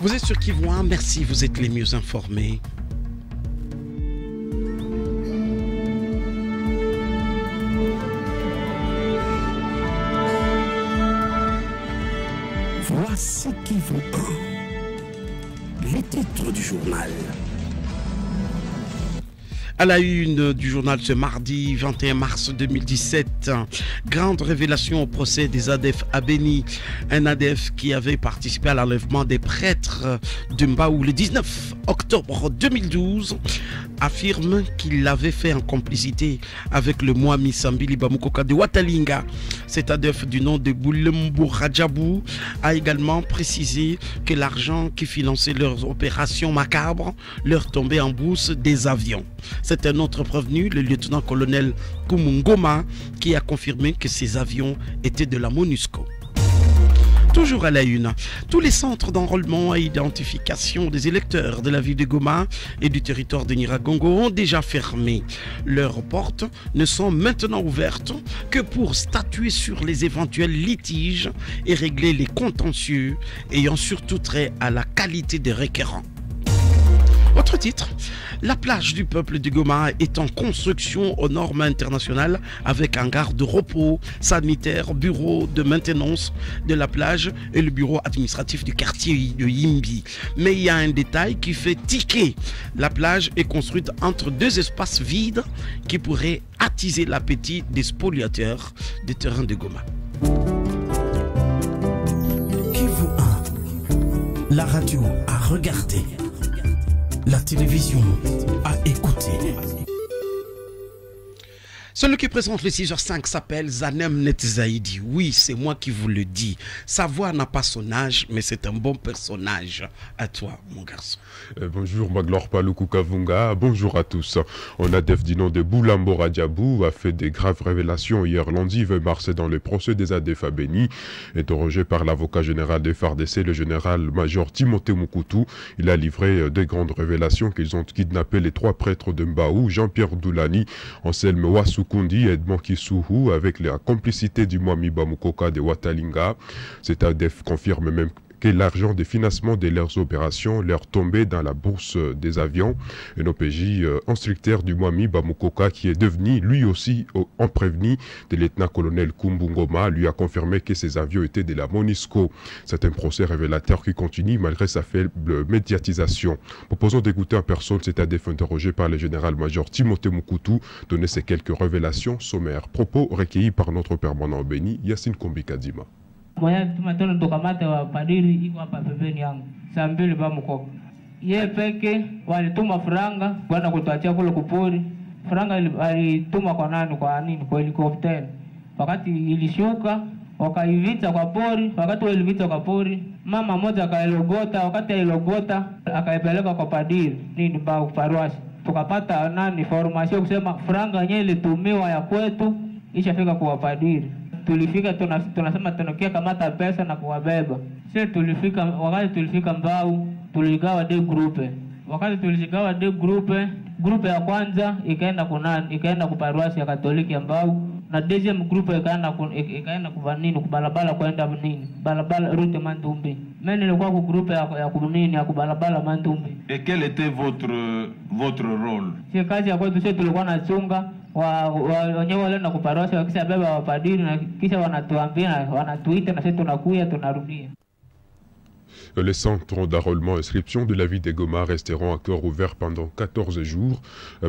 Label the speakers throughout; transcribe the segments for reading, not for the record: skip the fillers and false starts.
Speaker 1: Vous êtes sur Kivu 1, merci, vous êtes les mieux informés.
Speaker 2: Voici Kivu 1, les titres du journal.
Speaker 1: À la une du journal ce mardi 21 mars 2017, grande révélation au procès des ADF à Béni. Un ADF qui avait participé à l'enlèvement des prêtres de Mbaou le 19 octobre 2012 affirme qu'il l'avait fait en complicité avec le Mwami Sambili Bamukoka de Watalinga. Cet ADF du nom de Boulembo Rajabou a également précisé que l'argent qui finançait leurs opérations macabres leur tombait en bourse des avions. C'est un autre prévenu, le lieutenant-colonel Kumungoma, qui a confirmé que ces avions étaient de la MONUSCO. Toujours à la une, tous les centres d'enrôlement et identification des électeurs de la ville de Goma et du territoire de Nyiragongo ont déjà fermé. Leurs portes ne sont maintenant ouvertes que pour statuer sur les éventuels litiges et régler les contentieux ayant surtout trait à la qualité des requérants. Autre titre, la plage du peuple de Goma est en construction aux normes internationales avec un gare de repos sanitaire, bureau de maintenance de la plage et le bureau administratif du quartier de Yimbi. Mais il y a un détail qui fait tiquer. La plage est construite entre deux espaces vides qui pourraient attiser l'appétit des spoliateurs des terrains de Goma.
Speaker 2: Kivu 1, la radio à regarder. La télévision à écouter.
Speaker 1: Celui qui présente le 6h05 s'appelle Zanem Netzaïdi. Oui, c'est moi qui vous le dis. Sa voix n'a pas son âge, mais c'est un bon personnage. À toi, mon garçon.
Speaker 3: Bonjour, Maglor Paluku Kavunga. Bonjour à tous. On a du nom de Boulembo Rajabou a fait des graves révélations hier lundi 20 mars dans le procès des ADF à Béni. Interrogé par l'avocat général des FARDC, le général-major Timothée Moukoutou, il a livré des grandes révélations qu'ils ont kidnappé les trois prêtres de Mbaou, Jean-Pierre Doulani, Anselme Wassou Kundi et Edmond Kissouhou avec la complicité du Mwami Bamukoka de Watalinga. Cet ADF confirme même que l'argent des financements de leurs opérations leur tombait dans la bourse des avions. Un OPJ instructeur du Mwami Bamukoka, qui est devenu lui aussi en prévenu de lieutenant-colonel Kumbungoma, lui a confirmé que ces avions étaient de la MONUSCO. C'est un procès révélateur qui continue malgré sa faible médiatisation. Proposons d'écouter en personne cet ADF interrogé par le général-major Timothée Moukoutou, donner ces quelques révélations sommaires. Propos recueillis par notre permanent Béni, Yassine Kombikadima.
Speaker 4: Moya tumatona ndokamate wa padiri iko hapa pembeni yangu. Saa mbili Bamukoka. Yeye peke walituma franga kwenda kutuachia kule kupori. Franga alituma kwa nani kwa nini? Kwa helikopteri. Wakati ilishuka wakaivita kwa pori, wakati walivita kwa pori, mama mmoja akailogota, wakati ailogota akaipeleka kwa padiri nini ba Paruasi. Tukapata nani information kusema franga yenyewe ilitumiwa ya kwetu ishafika kwa padiri. Tulifika tunasema tunakia kamata pesa na kuwabeba. Sisi tulifika, wakati tulifika Mbau tuligawa de grupe. Wakati tuligawa de grupe ya kwanza ikaenda kuparuasi ya Katoliki ya Mbau, na deuxième groupe ikaenda kuvanini kubalabala kwenda nini balabala route Mandumbi. Mimi nilikuwa ku groupe ya kunini ya kubalabala Mandumbi.
Speaker 5: Et quel était votre rôle?
Speaker 4: Si kazi ya kwetu sisi tulikuwa na chunga wenyewe wale na kuparuasi wakisha beba wapadiri na kisha wanatuambia wanatuita na sisi tunakuya tunarudia.
Speaker 3: Les centres d'enrôlement et inscription de la ville de Goma resteront encore ouverts pendant 14 jours,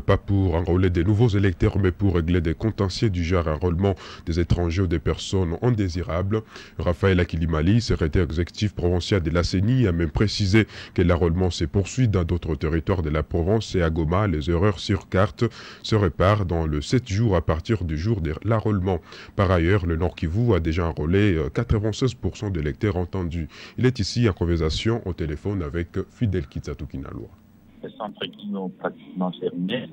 Speaker 3: pas pour enrôler des nouveaux électeurs, mais pour régler des contentieux du genre enrôlement des étrangers ou des personnes indésirables. Raphaël Akilimali, secrétaire exécutif provincial de la CENI, a même précisé que l'enrôlement se poursuit dans d'autres territoires de la province et à Goma, les erreurs sur carte se réparent dans le 7 jours à partir du jour de l'enrôlement. Par ailleurs, le Nord Kivu a déjà enrôlé 96% des électeurs entendus. Il est ici en conversation au téléphone avec Fidel Kitsatou Kinaloa.
Speaker 6: Les centres qui ont pratiquement fermé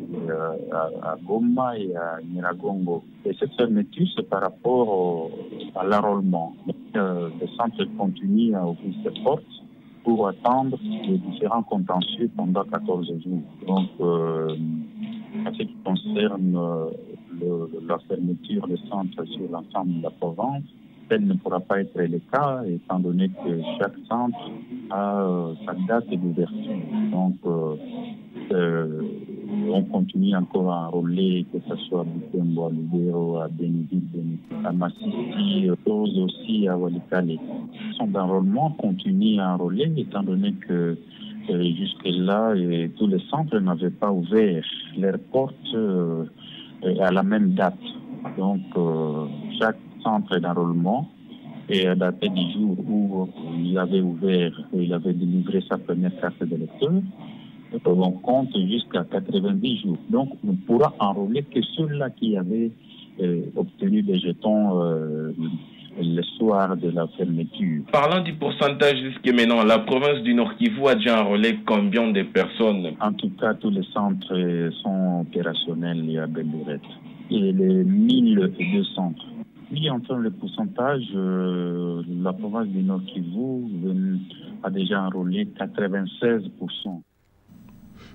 Speaker 6: à Goma et à Nyiragongo. Et cette fermeture, c'est par rapport à l'enrôlement. Les centres continuent à ouvrir ses portes pour attendre les différents contentieux pendant 14 jours. Donc, en ce qui concerne la fermeture des centres sur l'ensemble de la province, tel ne pourra pas être le cas, étant donné que chaque centre à sa date d'ouverture. Donc, on continue encore à enrôler, que ce soit à Butembo, à Lubero, à Bénédicte, à Massissi, aussi à Walikale. Le centre d'enrôlement continue à enrôler, étant donné que jusque-là, tous les centres n'avaient pas ouvert leurs portes à la même date. Donc, chaque centre d'enrôlement est daté du jour où il avait ouvert, il avait délivré sa première carte d'électeur. On compte jusqu'à 90 jours. Donc, on pourra enrôler que ceux-là qui avaient obtenu des jetons le soir de la fermeture.
Speaker 7: Parlant du pourcentage jusqu'à maintenant, la province du Nord Kivu a déjà enrôlé combien de personnes?
Speaker 6: En tout cas, tous les centres sont opérationnels à Bel-Lurette. Et les 1002 centres. Oui, en termes de pourcentage, la province du Nord Kivu a déjà enrôlé 96%.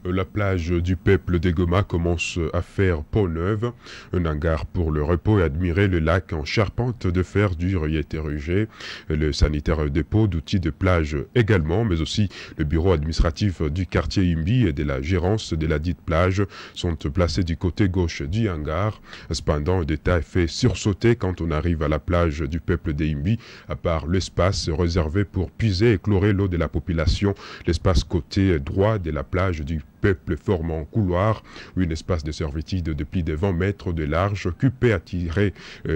Speaker 3: La plage du peuple des Goma commence à faire peau neuve. Un hangar pour le repos et admirer le lac en charpente de fer dur y est érigé. Le sanitaire dépôt d'outils de plage également, mais aussi le bureau administratif du quartier Imbi et de la gérance de la dite plage sont placés du côté gauche du hangar. Cependant, un détail fait sursauter quand on arrive à la plage du peuple des Imbi, à part l'espace réservé pour puiser et chlorer l'eau de la population, l'espace côté droit de la plage du peuple forme un couloir ou un espace de servitude de plus de 20 mètres de large, occupé à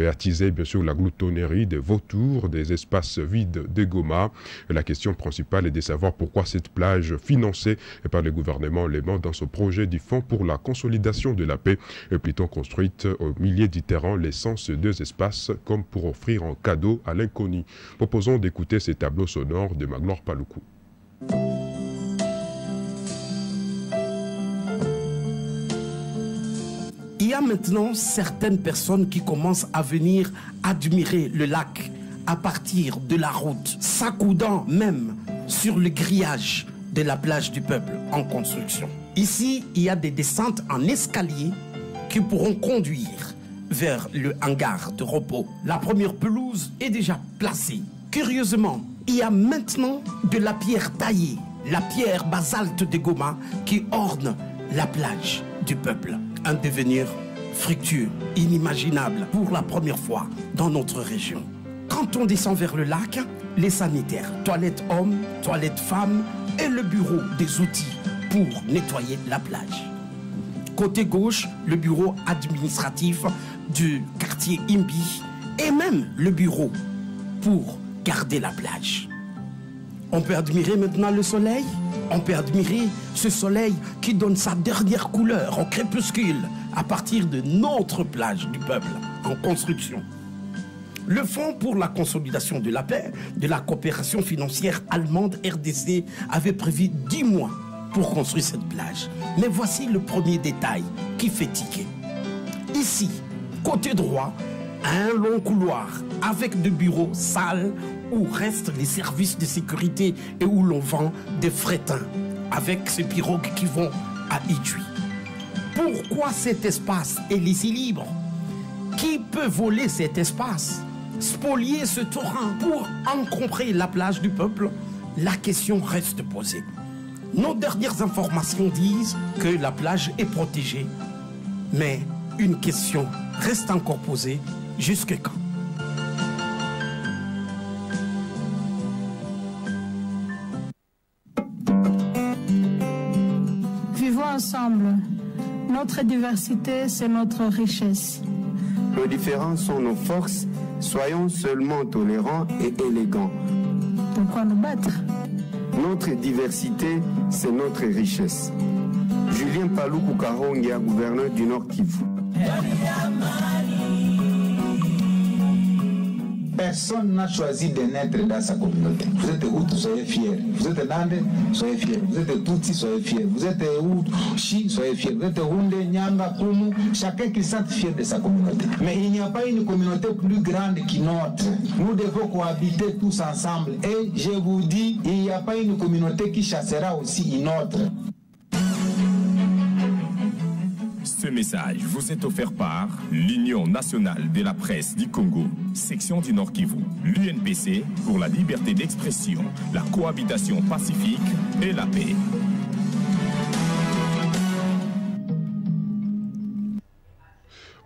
Speaker 3: attiser bien sûr la gloutonnerie des vautours, des espaces vides de Goma. La question principale est de savoir pourquoi cette plage financée par le gouvernement allemand dans ce projet du Fonds pour la consolidation de la paix est plutôt construite au milieu du terrain, laissant ces deux espaces comme pour offrir un cadeau à l'inconnu. Proposons d'écouter ces tableaux sonores de Maglor Paluku.
Speaker 1: Il y a maintenant certaines personnes qui commencent à venir admirer le lac à partir de la route, s'accoudant même sur le grillage de la plage du peuple en construction. Ici, il y a des descentes en escalier qui pourront conduire vers le hangar de repos. La première pelouse est déjà placée. Curieusement, il y a maintenant de la pierre taillée, la pierre basalte de Goma qui orne la plage du peuple. Un devenir fructueux, inimaginable pour la première fois dans notre région. Quand on descend vers le lac, les sanitaires, toilettes hommes, toilettes femmes et le bureau des outils pour nettoyer la plage. Côté gauche, le bureau administratif du quartier Imbi et même le bureau pour garder la plage. On peut admirer maintenant le soleil. On peut admirer ce soleil qui donne sa dernière couleur au crépuscule à partir de notre plage du peuple en construction. Le Fonds pour la consolidation de la paix de la coopération financière allemande RDC avait prévu 10 mois pour construire cette plage. Mais voici le premier détail qui fait tiquer. Ici, côté droit, un long couloir avec des bureaux, salles où restent les services de sécurité et où l'on vend des frétins avec ces pirogues qui vont à Idjui. Pourquoi cet espace est laissé libre? Qui peut voler cet espace? Spolier ce terrain pour encombrer la plage du peuple? La question reste posée. Nos dernières informations disent que la plage est protégée. Mais une question reste encore posée. Jusque quand?
Speaker 8: Vivons ensemble. Notre diversité, c'est notre richesse.
Speaker 9: Nos différences sont nos forces. Soyons seulement tolérants et élégants.
Speaker 8: Pourquoi nous battre?
Speaker 9: Notre diversité, c'est notre richesse. Julien Paluku Kahongia, gouverneur du Nord Kivu.
Speaker 10: Personne n'a choisi de naître dans sa communauté. Vous êtes Hutu, soyez fiers. Vous êtes Nande, soyez fiers. Vous êtes Tutsi, soyez fiers. Vous êtes Chi, soyez fiers. Vous êtes Hunde, Nyanga, Kumu. Chacun qui sente fier de sa communauté. Mais il n'y a pas une communauté plus grande qu'une autre. Nous devons cohabiter tous ensemble. Et je vous dis, il n'y a pas une communauté qui chassera aussi une autre.
Speaker 11: Ce message vous est offert par l'Union nationale de la presse du Congo, section du Nord Kivu, l'UNPC pour la liberté d'expression, la cohabitation pacifique et la paix.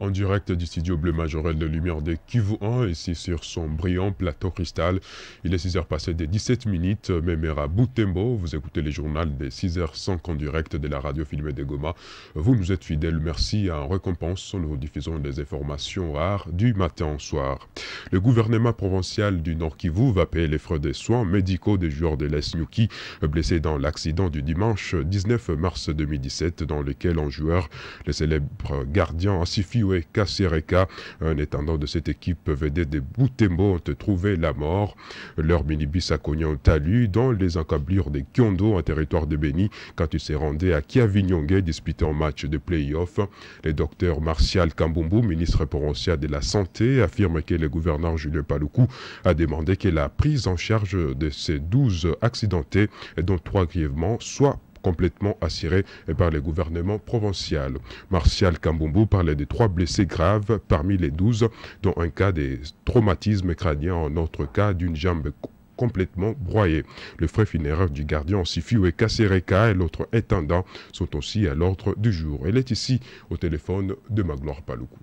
Speaker 3: En direct du studio bleu majorel de lumière de Kivu 1, ici sur son brillant plateau cristal. Il est 6h passé des 17 minutes, Memera Butembo. Vous écoutez les journaux des 6h05 en direct de la radio filmée de Goma. Vous nous êtes fidèles, merci. En récompense, nous diffusons des informations rares du matin au soir. Le gouvernement provincial du Nord Kivu va payer les frais des soins médicaux des joueurs de l'Est Nyuki blessés dans l'accident du dimanche 19 mars 2017 dans lequel un joueur, le célèbre gardien Asifi Kasereka, un étendant de cette équipe vedette de Butembo, ont trouvé la mort. Leur minibus a cogné un talus dans les encablures de Kyondo, en territoire de Beni, quand il s'est rendu à Kiavinyonge disputer un match de play-off. Le docteur Martial Kambumbu, ministre provincial de la Santé, affirme que le gouverneur Julien Paluku a demandé que la prise en charge de ces 12 accidentés, dont 3 grièvement, soit complètement assuré par le gouvernement provincial. Martial Kambumbu parlait de 3 blessés graves parmi les 12, dont un cas de traumatisme crânien, un autre cas d'une jambe complètement broyée. Le frais funéraire du gardien Sifiwe Kasereka et l'autre intendant sont aussi à l'ordre du jour. Elle est ici au téléphone de Magloire Paluku.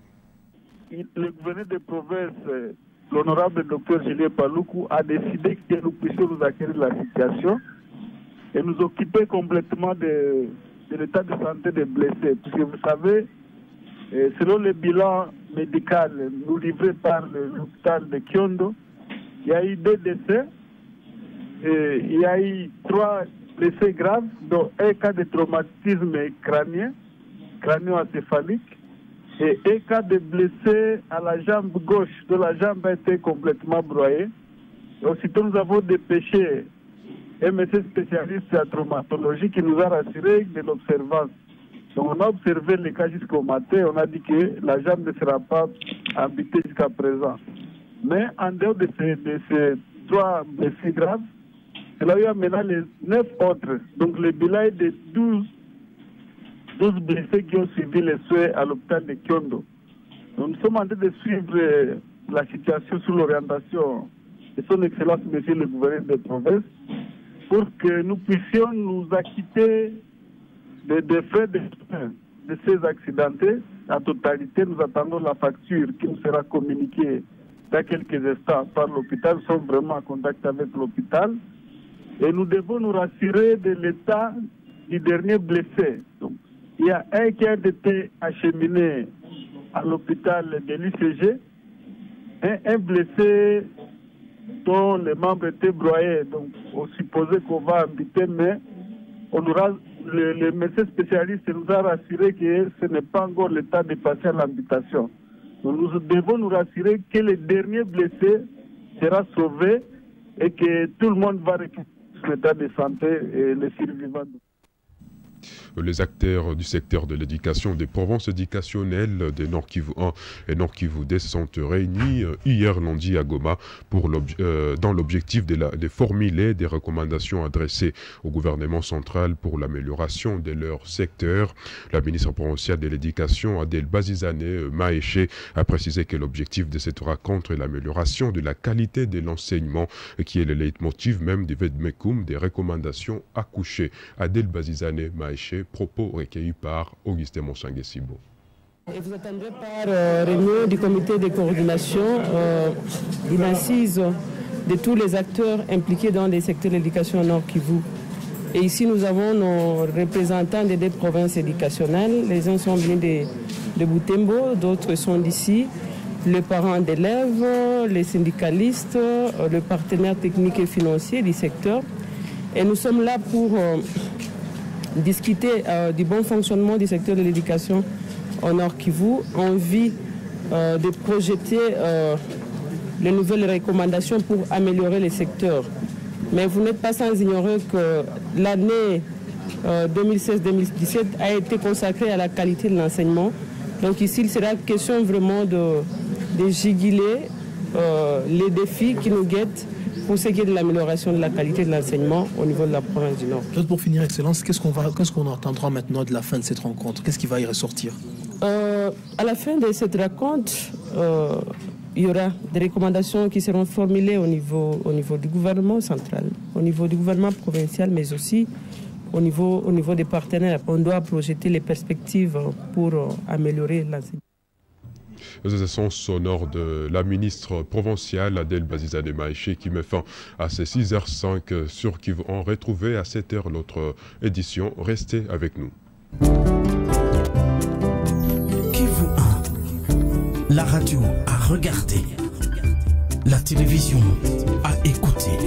Speaker 12: Le gouverneur de province, l'honorable docteur Julien Paluku, a décidé que nous puissions nous acquérir la situation et nous occuper complètement de l'état de santé des blessés. Puisque vous savez, selon le bilan médical nous livré par l'hôpital de Kyondo, il y a eu 2 décès, et il y a eu 3 blessés graves, dont un cas de traumatisme crânien, crânio-encéphalique, et un cas de blessé à la jambe gauche, dont la jambe a été complètement broyée. Et aussitôt, nous avons dépêché un médecin spécialiste en traumatologie qui nous a rassuré de l'observance. Donc on a observé les cas jusqu'au matin, on a dit que la jambe ne sera pas amputée jusqu'à présent. Mais en dehors de ces 3 blessés graves, il y a eu maintenant les 9 autres. Donc le bilan est de 12 blessés qui ont suivi les soins à l'hôpital de Kyondo. Donc, nous sommes en train de suivre la situation sous l'orientation de son Excellence Monsieur le gouverneur de province, pour que nous puissions nous acquitter des frais de ces accidentés. En totalité, nous attendons la facture qui nous sera communiquée dans quelques instants par l'hôpital. Nous sommes vraiment en contact avec l'hôpital. Et nous devons nous rassurer de l'état du dernier blessé. Donc, il y a un qui a été acheminé à l'hôpital de l'ICG, un blessé dont les membres étaient broyés, donc on supposait qu'on va amputer, mais le médecin spécialiste nous a rassuré que ce n'est pas encore le temps de passer à l'amputation. Donc nous devons nous rassurer que le dernier blessé sera sauvé et que tout le monde va récupérer l'état de santé et les survivants.
Speaker 3: Les acteurs du secteur de l'éducation des provinces éducationnelles de Nord Kivu 1 et Nord Kivu 2 se sont réunis hier lundi à Goma dans l'objectif de formuler des recommandations adressées au gouvernement central pour l'amélioration de leur secteur. La ministre provinciale de l'éducation, Adèle Bazizane Maéché, a précisé que l'objectif de cette rencontre est l'amélioration de la qualité de l'enseignement, qui est le leitmotiv même du Vedmekum des recommandations accouchées. Adèle Bazizane Maéché, propos recueillis par Augustin Monsangue-Sibo.
Speaker 13: Et vous attendrez par réunion du comité de coordination une assise de tous les acteurs impliqués dans les secteurs de l'éducation Nord Kivu. Et ici, nous avons nos représentants des 2 provinces éducationnelles. Les uns sont venus de Butembo, d'autres sont d'ici. Les parents d'élèves, les syndicalistes, le partenaire technique et financier du secteur. Et nous sommes là pour discuter du bon fonctionnement du secteur de l'éducation au Nord Kivu, envie de projeter les nouvelles recommandations pour améliorer les secteurs. Mais vous n'êtes pas sans ignorer que l'année 2016-2017 a été consacrée à la qualité de l'enseignement. Donc ici, il sera question vraiment de juguler les défis qui nous guettent pour ce qui est de l'amélioration de la qualité de l'enseignement au niveau de la province du Nord.
Speaker 14: Pour finir, Excellence, qu'est-ce qu'on entendra maintenant de la fin de cette rencontre? Qu'est-ce qui va y ressortir?
Speaker 13: À la fin de cette rencontre, il y aura des recommandations qui seront formulées au niveau du gouvernement central, au niveau du gouvernement provincial, mais aussi au niveau des partenaires. On doit projeter les perspectives pour améliorer l'enseignement.
Speaker 3: C'est le son sonore de la ministre provinciale Adèle Bazizane Maïché qui met fin à ces 6h05 sur Kivu. On retrouvait à 7h l'autre édition. Restez avec nous.
Speaker 2: Kivu 1, la radio à regarder, la télévision à écouter.